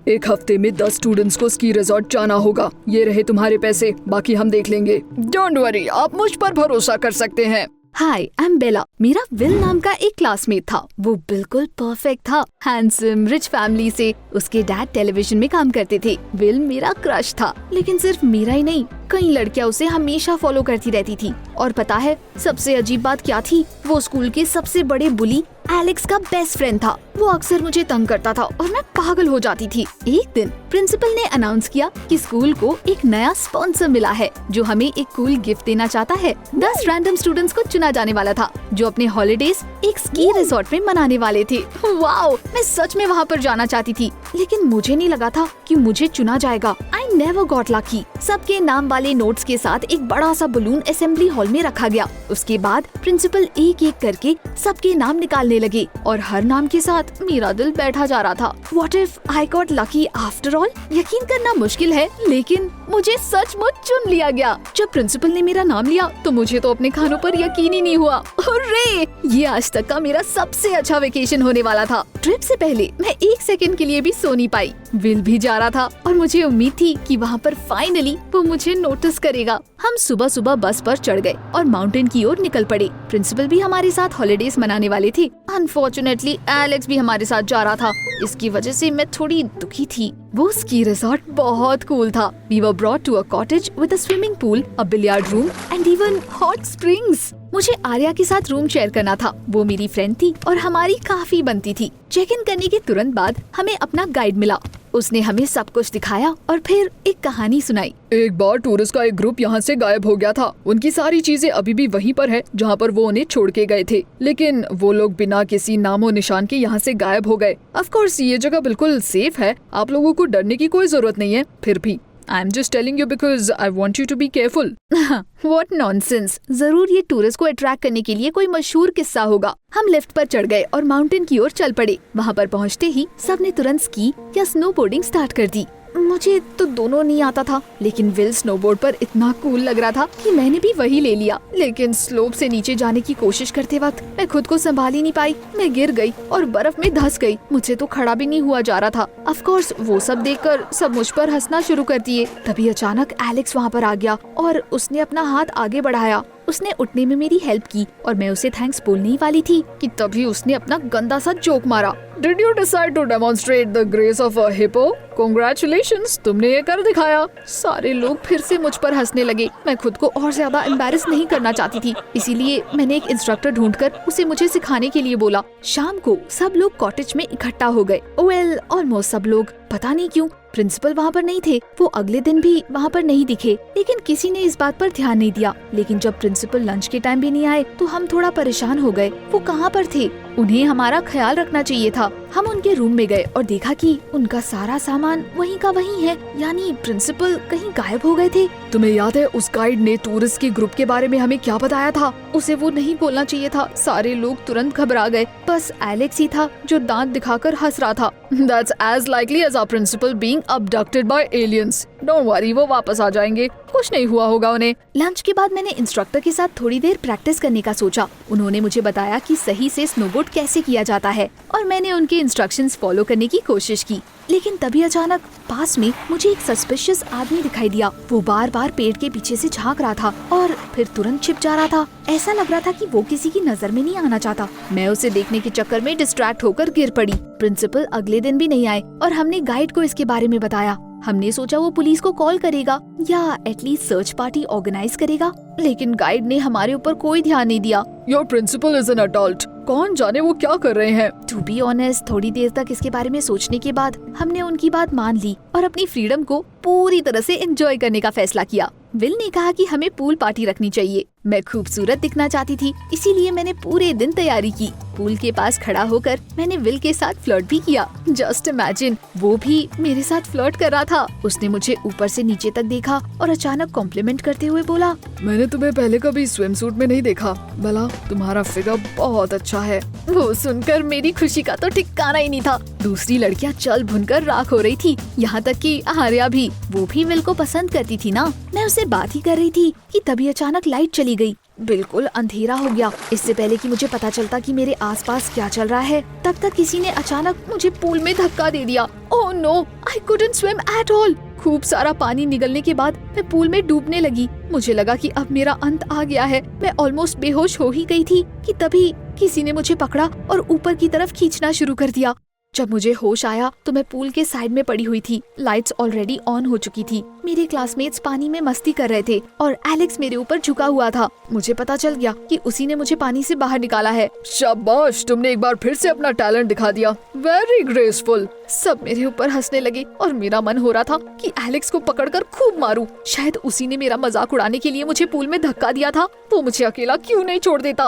एक हफ्ते में 10 स्टूडेंट्स को स्की रिजॉर्ट जाना होगा। ये रहे तुम्हारे पैसे, बाकी हम देख लेंगे। डोंट वरी, आप मुझ पर भरोसा कर सकते हैं। हाय, आई एम बेला। मेरा विल नाम का एक क्लासमेट था। वो बिल्कुल परफेक्ट था, हैंडसम, रिच फैमिली से। उसके डैड टेलीविजन में काम करते थे। विल मेरा क्रश था, लेकिन सिर्फ मेरा ही नहीं, कई लड़कियां उसे हमेशा फॉलो करती रहती थी। और पता है सबसे अजीब बात क्या थी? वो स्कूल के सबसे बड़े बुली एलेक्स का बेस्ट फ्रेंड था। वो अक्सर मुझे तंग करता था और मैं पागल हो जाती थी। एक दिन प्रिंसिपल ने अनाउंस किया कि स्कूल को एक नया स्पॉन्सर मिला है जो हमें एक कूल गिफ्ट देना चाहता है। 10 रैंडम स्टूडेंट्स को चुना जाने वाला था जो अपने हॉलीडेज एक स्की रिजॉर्ट में मनाने वाले थे। वाओ, मैं सच में वहाँ पर जाना चाहती थी, लेकिन मुझे नहीं लगा था कि मुझे चुना जाएगा। I never got lucky. सबके नाम वाले नोट्स के साथ एक बड़ा सा बलून असेंबली हॉल में रखा गया। उसके बाद प्रिंसिपल एक एक करके सबके नाम निकालने लगे और हर नाम के साथ मेरा दिल बैठा जा रहा था। What if I got lucky after all? यकीन करना मुश्किल है, लेकिन मुझे सचमुच चुन लिया गया। जब प्रिंसिपल ने मेरा नाम लिया तो मुझे तो अपने कानों पर यकीन ही नहीं हुआ। हुर्रे! ये आज तक का मेरा सबसे अच्छा वेकेशन होने वाला था। ट्रिप से पहले मैं एक सेकंड के लिए भी सो नहीं पाई। विल भी जा रहा था और मुझे उम्मीद थी कि वहाँ पर फाइनली वो मुझे नोटिस करेगा। हम सुबह सुबह बस पर चढ़ गए और माउंटेन की ओर निकल पड़े। प्रिंसिपल भी हमारे साथ हॉलीडेज मनाने वाले थे। अनफॉर्चुनेटली एलेक्स भी हमारे साथ जा रहा था। इसकी वजह से मैं थोड़ी दुखी थी। वो स्की रिजॉर्ट बहुत कूल था। We were brought to a cottage with a swimming pool, a billiard room and even hot springs. मुझे आर्या के साथ रूम शेयर करना था। वो मेरी फ्रेंड थी और हमारी काफी बनती थी। चेक इन करने के तुरंत बाद हमें अपना गाइड मिला। उसने हमें सब कुछ दिखाया और फिर एक कहानी सुनाई। एक बार टूरिस्ट का एक ग्रुप यहाँ से गायब हो गया था। उनकी सारी चीजें अभी भी वहीं पर है जहाँ पर वो उन्हें छोड़ के गए थे, लेकिन वो लोग बिना किसी नामो निशान के यहाँ से गायब हो गए। ऑफ कोर्स ये जगह बिल्कुल सेफ है, आप लोगों को डरने की कोई जरूरत नहीं है। फिर भी I am just telling you because I want you to be careful. What nonsense. जरूर ये टूरिस्ट को अट्रैक्ट करने के लिए कोई मशहूर किस्सा होगा। हम लिफ्ट पर चढ़ गए और माउंटेन की ओर चल पड़े। वहाँ पर पहुँचते ही सबने तुरंत स्की या स्नोबोर्डिंग स्टार्ट कर दी। मुझे तो दोनों नहीं आता था, लेकिन विल स्नोबोर्ड पर इतना कूल लग रहा था कि मैंने भी वही ले लिया। लेकिन स्लोप से नीचे जाने की कोशिश करते वक्त मैं खुद को संभाल ही नहीं पाई। मैं गिर गई और बर्फ में धंस गई। मुझे तो खड़ा भी नहीं हुआ जा रहा था। ऑफ कोर्स वो सब देखकर सब मुझ पर हंसना शुरू कर दिए। तभी अचानक एलेक्स वहाँ पर आ गया और उसने अपना हाथ आगे बढ़ाया। उसने उठने में मेरी हेल्प की और मैं उसे थैंक्स बोलने ही वाली थी कि तभी उसने अपना गंदा सा जोक मारा। Did you decide to demonstrate the grace of a hippo? Congratulations, तुमने ये कर दिखाया। सारे लोग फिर से मुझ पर हंसने लगे। मैं खुद को और ज्यादा एम्बैरेस नहीं करना चाहती थी, इसीलिए मैंने एक इंस्ट्रक्टर ढूंढकर उसे मुझे सिखाने के लिए बोला। शाम को सब लोग कॉटेज में इकट्ठा हो गए। वेल, ऑलमोस्ट सब लोग। पता नहीं क्यों प्रिंसिपल वहाँ पर नहीं थे। वो अगले दिन भी वहाँ पर नहीं दिखे, लेकिन किसी ने इस बात पर ध्यान नहीं दिया। लेकिन जब प्रिंसिपल लंच के टाइम भी नहीं आए तो हम थोड़ा परेशान हो गए। वो कहाँ पर थे? उन्हें हमारा ख्याल रखना चाहिए था। हम उनके रूम में गए और देखा कि उनका सारा सामान वहीं का वहीं है, यानी प्रिंसिपल कहीं गायब हो गए थे। तुम्हें याद है उस गाइड ने टूरिस्ट के ग्रुप के बारे में हमें क्या बताया था? उसे वो नहीं बोलना चाहिए था। सारे लोग तुरंत घबरा गए। बस एलेक्स ही था जो दांत दिखाकर हंस रहा था। That's as likely as our principal being abducted by aliens. Don't worry, वो वापस आ जाएंगे। कुछ नहीं हुआ होगा उन्हें। लंच के बाद मैंने इंस्ट्रक्टर के साथ थोड़ी देर प्रैक्टिस करने का सोचा। उन्होंने मुझे बताया कि सही से स्नोबोर्ड कैसे किया जाता है और मैंने उनके इंस्ट्रक्शंस फॉलो करने की कोशिश की। लेकिन तभी अचानक पास में मुझे एक सस्पिशियस आदमी दिखाई दिया। वो बार बार पेड़ के पीछे से झांक रहा था और फिर तुरंत छिप जा रहा था। ऐसा लग रहा था कि वो किसी की नजर में नहीं आना चाहता। मैं उसे देखने के चक्कर में डिस्ट्रैक्ट होकर गिर पड़ी। प्रिंसिपल अगले दिन भी नहीं आए और हमने गाइड को इसके बारे में बताया। हमने सोचा वो पुलिस को कॉल करेगा या एटलीस्ट सर्च पार्टी ऑर्गेनाइज करेगा, लेकिन गाइड ने हमारे ऊपर कोई ध्यान नहीं दिया। Your principal is an adult. कौन जाने वो क्या कर रहे हैं। टू बी ऑनेस्ट, थोड़ी देर तक इसके बारे में सोचने के बाद हमने उनकी बात मान ली और अपनी फ्रीडम को पूरी तरह से एंजॉय करने का फैसला किया। विल ने कहा कि हमें पूल पार्टी रखनी चाहिए। मैं खूबसूरत दिखना चाहती थी, इसीलिए मैंने पूरे दिन तैयारी की। पूल के पास खड़ा होकर मैंने विल के साथ फ्लर्ट भी किया। जस्ट इमेजिन, वो भी मेरे साथ फ्लर्ट कर रहा था। उसने मुझे ऊपर से नीचे तक देखा और अचानक कॉम्प्लीमेंट करते हुए बोला, मैंने तुम्हें पहले कभी स्विम सूट में नहीं देखा। भला तुम्हारा फिगर बहुत अच्छा है। वो सुनकर मेरी खुशी का तो ठिकाना ही नहीं था। दूसरी लड़कियां चल भुनकर राख हो रही थी, यहाँ तक कि आर्या भी। वो भी विल को पसंद करती थी ना। मैं उससे बात ही कर रही थी कि तभी अचानक लाइट चली गई बिल्कुल अंधेरा हो गया। इससे पहले कि मुझे पता चलता कि मेरे आसपास क्या चल रहा है, तब तक किसी ने अचानक मुझे पूल में धक्का दे दिया। Oh no, I couldn't swim at all. खूब सारा पानी निगलने के बाद मैं पूल में डूबने लगी। मुझे लगा कि अब मेरा अंत आ गया है। मैं ऑलमोस्ट बेहोश हो ही गई थी कि तभी किसी ने मुझे पकड़ा और ऊपर की तरफ खींचना शुरू कर दिया। जब मुझे होश आया तो मैं पूल के साइड में पड़ी हुई थी। लाइट्स ऑलरेडी ऑन हो चुकी थी। मेरे क्लासमेट्स पानी में मस्ती कर रहे थे और एलेक्स मेरे ऊपर झुका हुआ था। मुझे पता चल गया कि उसी ने मुझे पानी से बाहर निकाला है। शाबाश, तुमने एक बार फिर से अपना टैलेंट दिखा दिया। Very graceful. सब मेरे ऊपर हंसने लगे और मेरा मन हो रहा था कि एलेक्स को पकड़कर खूब मारूं। शायद उसी ने मेरा मजाक उड़ाने के लिए मुझे पूल में धक्का दिया था। वो मुझे अकेला क्यों नहीं छोड़ देता।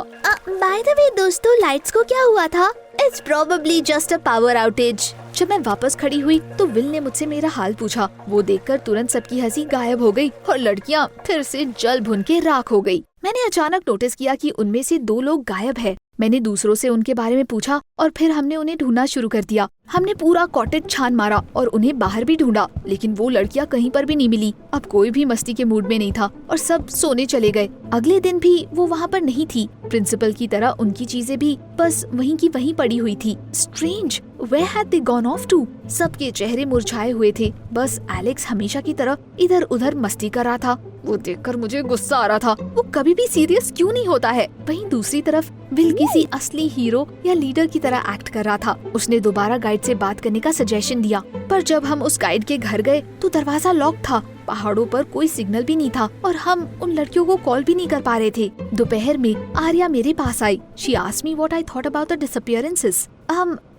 बाय द वे दोस्तों, लाइट्स को क्या हुआ था? It's probably just a power outage. जब मैं वापस खड़ी हुई तो विल ने मुझसे मेरा हाल पूछा। वो देखकर तुरंत सबकी हंसी गायब हो गई और लड़कियां फिर से जल भुन के राख हो गई। मैंने अचानक नोटिस किया कि उनमें से 2 लोग गायब है। मैंने दूसरों से उनके बारे में पूछा और फिर हमने उन्हें ढूंढना शुरू कर दिया। हमने पूरा कॉटेज छान मारा और उन्हें बाहर भी ढूंढा, लेकिन वो लड़कियां कहीं पर भी नहीं मिली। अब कोई भी मस्ती के मूड में नहीं था और सब सोने चले गए। अगले दिन भी वो वहाँ पर नहीं थी। प्रिंसिपल की तरह उनकी चीजें भी बस वहीं की वहीं पड़ी हुई थी। Strange, where had they gone off to? सबके चेहरे मुरझाए हुए थे। बस एलेक्स हमेशा की तरह इधर उधर मस्ती कर रहा था। वो देखकर मुझे गुस्सा आ रहा था। वो कभी भी सीरियस क्यों नहीं होता है? वहीं दूसरी तरफ विल किसी असली हीरो या लीडर की तरह एक्ट कर रहा था। उसने दोबारा गाइड से बात करने का सजेशन दिया, पर जब हम उस गाइड के घर गए तो दरवाजा लॉक था। पहाड़ों पर कोई सिग्नल भी नहीं था और हम उन लड़कियों को कॉल भी नहीं कर पा रहे थे। दोपहर में आर्या मेरे पास आई। She asked me what I thought about the disappearances.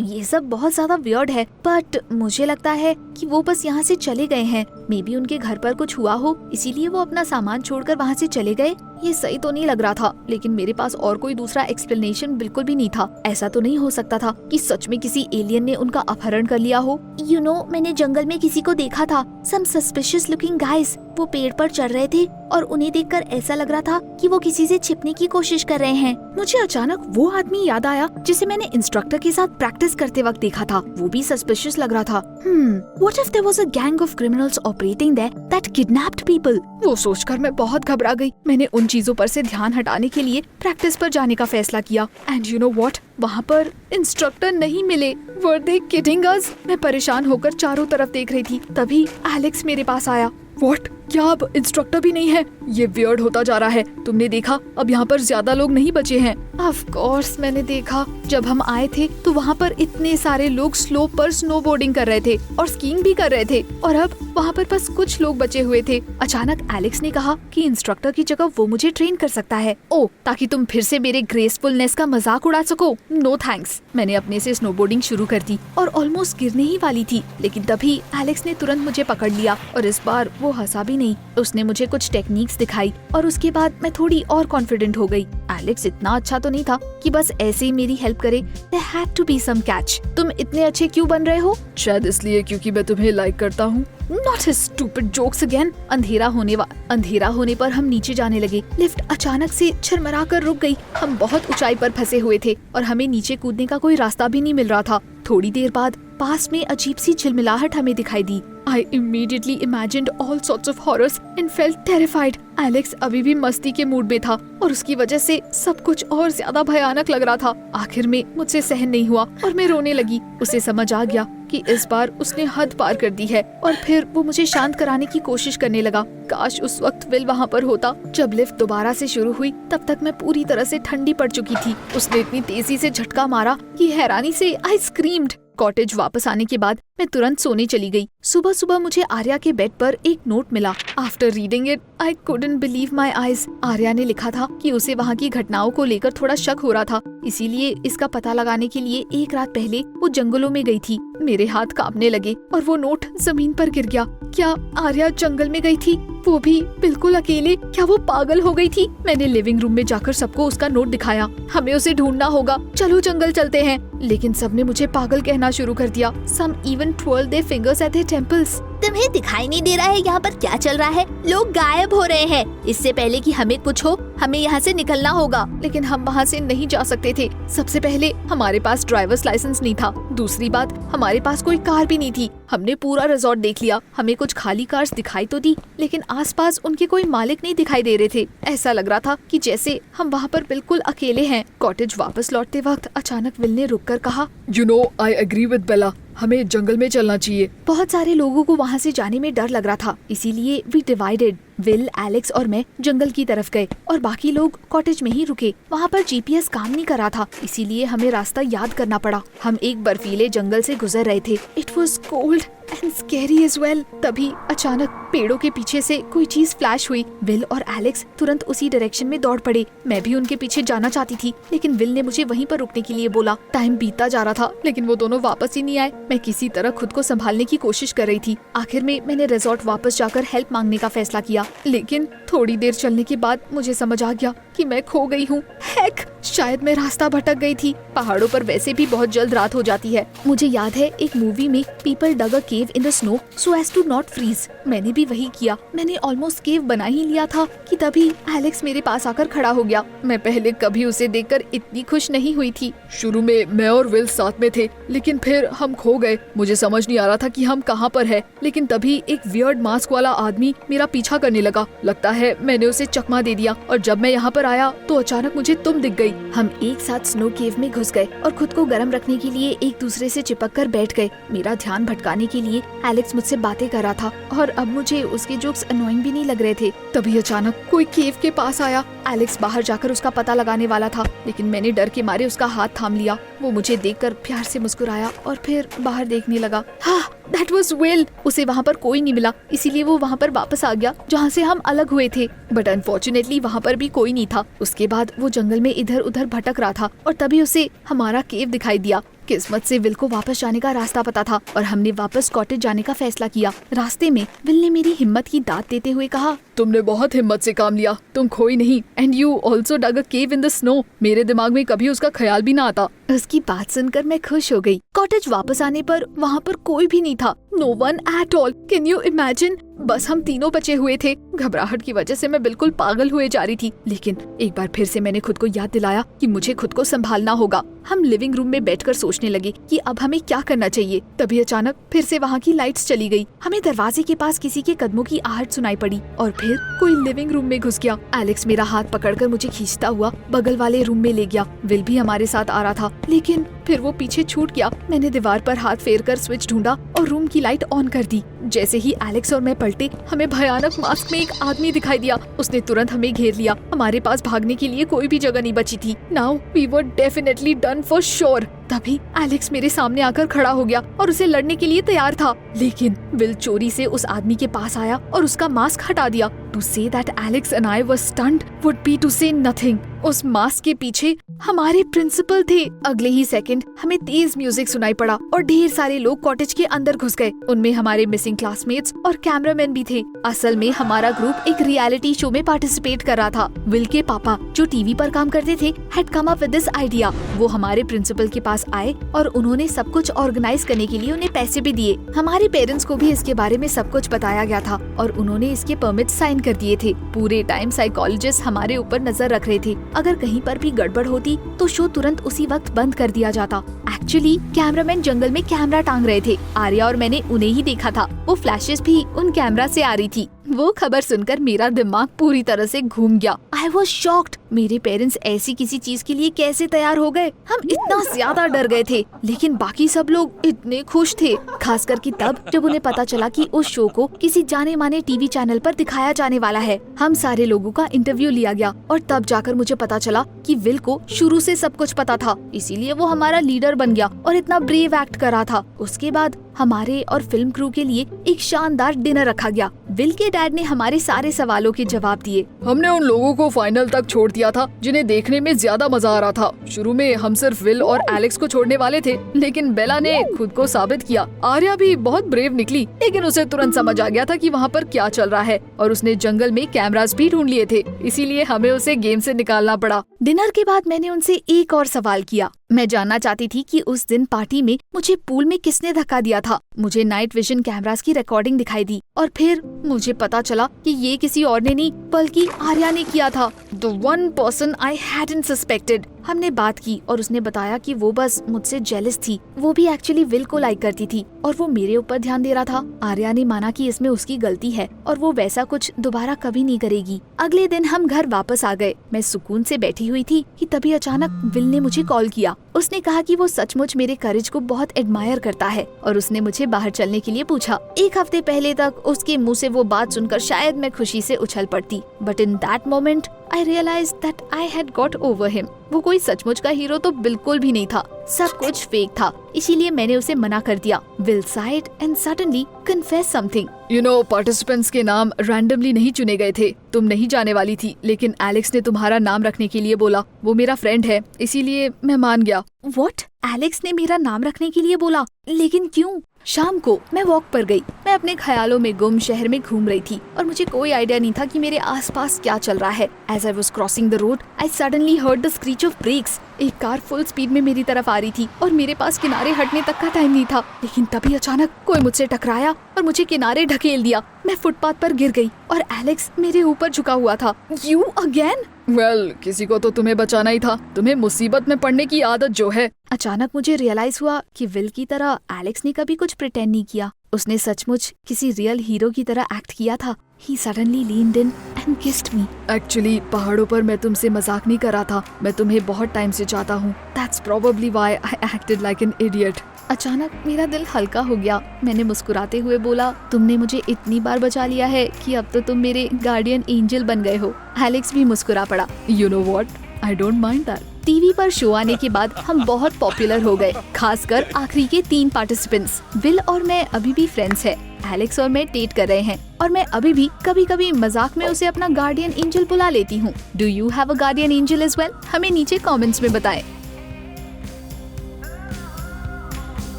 ये सब बहुत ज्यादा वियर्ड है, बट मुझे लगता है कि वो बस यहाँ से चले गए हैं। मे बी उनके घर पर कुछ हुआ हो, इसीलिए वो अपना सामान छोड़कर वहाँ से चले गए। ये सही तो नहीं लग रहा था, लेकिन मेरे पास और कोई दूसरा एक्सप्लेनेशन बिल्कुल भी नहीं था। ऐसा तो नहीं हो सकता था कि सच में किसी एलियन ने उनका अपहरण कर लिया हो। यू नो, मैंने जंगल में किसी को देखा था। सम सस्पिशियस लुकिंग गाइज। वो पेड़ पर चढ़ रहे थे और उन्हें देखकर ऐसा लग रहा था कि वो किसी से छिपने की कोशिश कर रहे हैं। मुझे अचानक वो आदमी याद आया जिसे मैंने इंस्ट्रक्टर के साथ प्रैक्टिस करते वक्त देखा था। वो भी सस्पिशियस लग रहा था। What if there was a gang of criminals operating there that kidnapped people? वो सोचकर मैं बहुत घबरा गई। मैंने उन चीजों पर से ध्यान हटाने के लिए प्रैक्टिस पर जाने का फैसला किया। एंड यू नो व्हाट, वहाँ पर इंस्ट्रक्टर नहीं मिले। वर दे किडिंग अस? मैं परेशान होकर चारों तरफ देख रही थी। तभी एलेक्स मेरे पास आया। व्हाट, क्या अब इंस्ट्रक्टर भी नहीं है? ये वियर्ड होता जा रहा है। तुमने देखा, अब यहाँ पर ज्यादा लोग नहीं बचे हैं। ऑफ कोर्स मैंने देखा। जब हम आए थे तो वहाँ पर इतने सारे लोग स्लोप पर स्नोबोर्डिंग कर रहे थे और स्कीइंग भी कर रहे थे, और अब वहाँ पर बस कुछ लोग बचे हुए थे। अचानक एलेक्स ने कहा कि इंस्ट्रक्टर की जगह वो मुझे ट्रेन कर सकता है। ओ, ताकि तुम फिर से मेरे ग्रेसफुलनेस का मजाक उड़ा सको। No thanks. मैंने अपने से स्नोबोर्डिंग शुरू कर दी और ऑलमोस्ट गिरने ही वाली थी, लेकिन तभी एलेक्स ने तुरंत मुझे पकड़ लिया और इस बार वो हंसा भी नहीं। उसने मुझे कुछ टेक्निक्स दिखाई और उसके बाद मैं थोड़ी और कॉन्फिडेंट हो गई। एलेक्स इतना अच्छा तो नहीं था कि बस ऐसे ही मेरी हेल्प करे। There had to be some catch. तुम इतने अच्छे क्यों बन रहे हो? शायद इसलिए क्योंकि मैं तुम्हें लाइक करता हूँ। Not his stupid jokes again. अंधेरा होने पर हम नीचे जाने लगे। लिफ्ट अचानक से झरमरा कर रुक गई। हम बहुत ऊंचाई पर फंसे हुए थे और हमें नीचे कूदने का कोई रास्ता भी नहीं मिल रहा था। थोड़ी देर बाद पास में अजीब सी झिलमिलाहट हमें दिखाई दी। I immediately imagined all sorts of horrors and felt terrified. Alex अभी भी मस्ती के मूड में था और उसकी वजह से सब कुछ और ज्यादा भयानक लग रहा था। आखिर में मुझसे सहन नहीं हुआ और मैं रोने लगी। उसे समझ आ गया कि इस बार उसने हद पार कर दी है और फिर वो मुझे शांत कराने की कोशिश करने लगा। काश उस वक्त विल वहाँ पर होता। जब लिफ्ट दोबारा से शुरू हुई तब तक मैं पूरी तरह से ठंडी पड़ चुकी थी। उसने इतनी तेजी से झटका मारा कि हैरानी से आई स्क्रीम्ड। कॉटेज वापस आने के बाद मैं तुरंत सोने चली गई। सुबह सुबह मुझे आर्या के बेड पर एक नोट मिला। After reading it I couldn't believe my eyes. Arya ने लिखा था कि उसे वहाँ की घटनाओं को लेकर थोड़ा शक हो रहा था, इसीलिए इसका पता लगाने के लिए एक रात पहले वो जंगलों में गई थी। मेरे हाथ कांपने लगे और वो नोट जमीन पर गिर गया। क्या आर्या जंगल में गई थी? वो भी बिल्कुल अकेले? क्या वो पागल हो गई थी? मैंने लिविंग रूम में जाकर सबको उसका नोट दिखाया। हमें उसे ढूंढना होगा, चलो जंगल चलते हैं। लेकिन सबने मुझे पागल कहना शुरू कर दिया। Some even twirled their fingers at their temples. The तुम्हें दिखाई नहीं दे रहा है यहाँ पर क्या चल रहा है? लोग गायब हो रहे हैं। इससे पहले कि हमें कुछ हो, हमें यहाँ से निकलना होगा। लेकिन हम वहाँ से नहीं जा सकते थे। सबसे पहले हमारे पास ड्राइवर्स लाइसेंस नहीं था। दूसरी बात, हमारे पास कोई कार भी नहीं थी। हमने पूरा रिजॉर्ट देख लिया। हमें कुछ खाली कार्स दिखाई तो दी, लेकिन आसपास उनके कोई मालिक नहीं दिखाई दे रहे थे। ऐसा लग रहा था कि जैसे हम वहाँ पर बिल्कुल अकेले हैं। कॉटेज वापस लौटते वक्त अचानक विल ने रुककर कहा, "You know, I agree with Bella. हमें जंगल में चलना चाहिए।" बहुत सारे लोगों को वहाँ से जाने में डर लग रहा था, इसीलिए वी डिवाइडेड। विल, एलेक्स और मैं जंगल की तरफ गए और बाकी लोग कॉटेज में ही रुके। वहाँ पर जीपीएस काम नहीं कर रहा था, इसीलिए हमें रास्ता याद करना पड़ा। हम एक बर्फीले जंगल से गुजर रहे थे। It was cold and scary as well. तभी अचानक पेड़ों के पीछे से कोई चीज फ्लैश हुई। विल और एलेक्स तुरंत उसी डायरेक्शन में दौड़ पड़े। मैं भी उनके पीछे जाना चाहती थी, लेकिन विल ने मुझे वहीं पर रुकने के लिए बोला। टाइम बीतता जा रहा था, लेकिन वो दोनों वापस ही नहीं आए। मैं किसी तरह खुद को संभालने की कोशिश कर रही थी। आखिर में मैंने रिजॉर्ट वापस जाकर हेल्प मांगने का फैसला किया, लेकिन थोड़ी देर चलने के बाद मुझे समझ आ गया कि मैं खो गई हूँ। हेक, शायद मैं रास्ता भटक गई थी। पहाड़ों पर वैसे भी बहुत जल्द रात हो जाती है। मुझे याद है एक मूवी में people dug a cave in the snow so as to not freeze. मैंने भी वही किया। मैंने ऑलमोस्ट केव बना ही लिया था कि तभी एलेक्स मेरे पास आकर खड़ा हो गया। मैं पहले कभी उसे देखकर इतनी खुश नहीं हुई थी। शुरू में मैं और विल साथ में थे, लेकिन फिर हम खो गए। मुझे समझ नहीं आ रहा था कि हम कहाँ पर है। लेकिन तभी एक वियर्ड मास्क वाला आदमी मेरा पीछा करने लगा। लगता है मैंने उसे चकमा दे दिया, और जब मैं यहाँ पर आया तो अचानक मुझे तुम दिख गई। हम एक साथ स्नो केव में घुस गए और खुद को गर्म रखने के लिए एक दूसरे से चिपक कर बैठ गए। मेरा ध्यान भटकाने के लिए एलेक्स मुझसे बातें कर रहा था, और अब मुझे उसके जोक्स अनोइंग भी नहीं लग रहे थे। तभी अचानक कोई केव के पास आया। एलेक्स बाहर जाकर उसका पता लगाने वाला था, लेकिन मैंने डर के मारे उसका हाथ थाम लिया। वो मुझे देखकर प्यार से मुस्कुराया और फिर बाहर देखने लगा। हाँ, दैट वाज विल। उसे वहाँ पर कोई नहीं मिला, इसीलिए वो वहाँ पर वापस आ गया जहाँ से हम अलग हुए थे। बट अनफॉर्चुनेटली वहाँ पर भी कोई नहीं था। उसके बाद वो जंगल में इधर उधर भटक रहा था, और तभी उसे हमारा केव दिखाई दिया। किस्मत से विल को वापस जाने का रास्ता पता था, और हमने वापस कॉटेज जाने का फैसला किया। रास्ते में विल ने मेरी हिम्मत की दाद देते हुए कहा, "तुमने बहुत हिम्मत से काम लिया, तुम खोई नहीं। And you also dug a cave in the snow. मेरे दिमाग में कभी उसका ख्याल भी ना आता।" उसकी बात सुनकर मैं खुश हो गई। कॉटेज वापस आने पर वहाँ पर कोई भी नहीं था। No one at all. Can you imagine? बस हम तीनों बचे हुए थे। घबराहट की वजह से मैं बिल्कुल पागल हुए जा रही थी, लेकिन एक बार फिर से मैंने खुद को याद दिलाया कि मुझे खुद को संभालना होगा। हम लिविंग रूम में बैठकर सोचने लगे कि अब हमें क्या करना चाहिए। तभी अचानक फिर से वहाँ की लाइट्स चली गई। हमें दरवाजे के पास किसी के कदमों की आहट सुनाई पड़ी, और फिर कोई लिविंग रूम में घुस गया। एलेक्स मेरा हाथ पकड़कर मुझे खींचता हुआ बगल वाले रूम में ले गया। विल भी हमारे साथ आ रहा था, लेकिन फिर वो पीछे छूट गया। मैंने दीवार पर हाथ फेरकर स्विच ढूंढा और रूम की लाइट ऑन कर दी। जैसे ही एलेक्स और मैं पलटे, हमें भयानक मास्क में एक आदमी दिखाई दिया। उसने तुरंत हमें घेर लिया। हमारे पास भागने के लिए कोई भी जगह नहीं बची थी। Now we were definitely done for sure. तभी एलेक्स मेरे सामने आकर खड़ा हो गया और उसे लड़ने के लिए तैयार था, लेकिन विल चोरी से उस आदमी के पास आया और उसका मास्क हटा दिया। To say that Alex and I were stunned would be to say nothing. उस मास्क के पीछे हमारे प्रिंसिपल थे। अगले ही सेकंड हमें तेज म्यूजिक सुनाई पड़ा और ढेर सारे लोग कॉटेज के अंदर घुस गए। उनमें हमारे मिसिंग क्लासमेट्स और कैमरामैन भी थे। असल में हमारा ग्रुप एक रियलिटी शो में पार्टिसिपेट कर रहा था। विल के पापा, जो टीवी पर काम करते थे, had come up with this idea. वो हमारे प्रिंसिपल के पास आए और उन्होंने सब कुछ ऑर्गेनाइज करने के लिए उन्हें पैसे भी दिए। हमारे पेरेंट्स को भी इसके बारे में सब कुछ बताया गया था और उन्होंने इसके परमिट साइन कर दिए थे। पूरे टाइम साइकोलॉजिस्ट हमारे ऊपर नजर रख रहे थे। अगर कहीं पर भी गड़बड़ होती तो शो तुरंत उसी वक्त बंद कर दिया जाता। एक्चुअली कैमरामैन जंगल में कैमरा टांग रहे थे। आर्या और मैंने उन्हें ही देखा था। वो फ्लैशेस भी उन कैमरा से आ रही थी। वो खबर सुनकर मेरा दिमाग पूरी तरह से घूम गया। I was shocked. मेरे पेरेंट्स ऐसी किसी चीज के लिए कैसे तैयार हो गए? हम इतना ज्यादा डर गए थे, लेकिन बाकी सब लोग इतने खुश थे, खासकर कि तब जब उन्हें पता चला कि उस शो को किसी जाने माने टीवी चैनल पर दिखाया जाने वाला है। हम सारे लोगों का इंटरव्यू लिया गया और तब जाकर मुझे पता चला कि विल को शुरू से सब कुछ पता था, इसीलिए वो हमारा लीडर बन गया और इतना ब्रेव एक्ट कर रहा था। उसके बाद हमारे और फिल्म क्रू के लिए एक शानदार डिनर रखा गया। विल के डैड ने हमारे सारे सवालों के जवाब दिए। हमने उन लोगों को फाइनल तक छोड़ दिया था जिन्हें देखने में ज्यादा मजा आ रहा था। शुरू में हम सिर्फ विल और एलेक्स को छोड़ने वाले थे, लेकिन बेला ने खुद को साबित किया। आर्या भी बहुत ब्रेव निकली, लेकिन उसे तुरंत समझ आ गया था कि वहाँ पर क्या चल रहा है और उसने जंगल में कैमरास भी ढूंढ लिए थे, इसीलिए हमें उसे गेम से निकालना पड़ा। डिनर के बाद मैंने उनसे एक और सवाल किया, मैं जानना चाहती थी कि उस दिन पार्टी में मुझे पूल में किसने धक्का दिया था। मुझे नाइट विजन कैमरास की रिकॉर्डिंग दिखाई दी और फिर मुझे पता चला कि ये किसी और ने नहीं बल्कि आर्या ने किया था। The one person I hadn't suspected। हमने बात की और उसने बताया कि वो बस मुझसे जेलस थी। वो भी एक्चुअली विल को लाइक करती थी और वो मेरे ऊपर ध्यान दे रहा था। आर्या ने माना कि इसमें उसकी गलती है और वो वैसा कुछ दोबारा कभी नहीं करेगी। अगले दिन हम घर वापस आ गए। मैं सुकून से बैठी हुई थी कि तभी अचानक विल ने मुझे कॉल किया। उसने कहा कि वो सचमुच मेरे करेज को बहुत एडमायर करता है और उसने मुझे बाहर चलने के लिए पूछा। एक हफ्ते पहले तक उसके मुंह से वो बात सुनकर शायद मैं खुशी से उछल पड़ती, but in that moment I realized that I had got over him। वो कोई सचमुच का हीरो तो बिल्कुल भी नहीं था, सब कुछ फेक था। इसीलिए मैंने उसे मना कर दिया। Will sighed and suddenly confessed something। You know, participants के नाम रैंडमली नहीं चुने गए थे। तुम नहीं जाने वाली थी, लेकिन एलेक्स ने तुम्हारा नाम रखने के लिए बोला। वो मेरा फ्रेंड है, इसीलिए मैं मान गया। What? एलेक्स ने मेरा नाम रखने के लिए बोला, लेकिन क्यों? शाम को मैं वॉक पर गई। मैं अपने ख्यालों में गुम शहर में घूम रही थी और मुझे कोई आइडिया नहीं था कि मेरे आसपास क्या चल रहा है। As I was crossing the road, I suddenly heard the screech of brakes। एक कार फुल स्पीड में मेरी तरफ आ रही थी और मेरे पास किनारे हटने तक का टाइम नहीं था, लेकिन तभी अचानक कोई मुझसे टकराया और मुझे किनारे ढकेल दिया। मैं फुटपाथ पर गिर गई और एलेक्स मेरे ऊपर झुका हुआ था। You again? वेल, किसी को तो तुम्हें बचाना ही था। तुम्हें मुसीबत में पड़ने की आदत जो है। अचानक मुझे रियलाइज हुआ कि विल की तरह एलेक्स ने कभी कुछ प्रिटेंड नहीं किया। उसने सचमुच किसी रियल हीरो की तरह एक्ट किया था। He suddenly leaned in and kissed me। Actually पहाड़ों पर मैं तुमसे मजाक नहीं कर रहा था। मैं तुम्हें बहुत टाइम से चाहता हूँ। That's probably why I acted like an idiot। अचानक मेरा दिल हल्का हो गया। मैंने मुस्कुराते हुए बोला, तुमने मुझे इतनी बार बचा लिया है कि अब तो तुम मेरे गार्डियन एंजल बन गए हो। एलेक्स भी मुस्कुरा पड़ा। You know what? I don't mind that। TV पर शो आने के बाद हम बहुत पॉपुलर हो गए, खासकर आखिरी के 3 पार्टिसिपेंट्स। विल और मैं अभी भी फ्रेंड्स हैं। एलेक्स और मैं डेट कर रहे हैं और मैं अभी भी कभी कभी मजाक में उसे अपना गार्डियन एंजल बुला लेती हूँ। Do you have a guardian angel as well? हमें नीचे कमेंट्स में बताएं।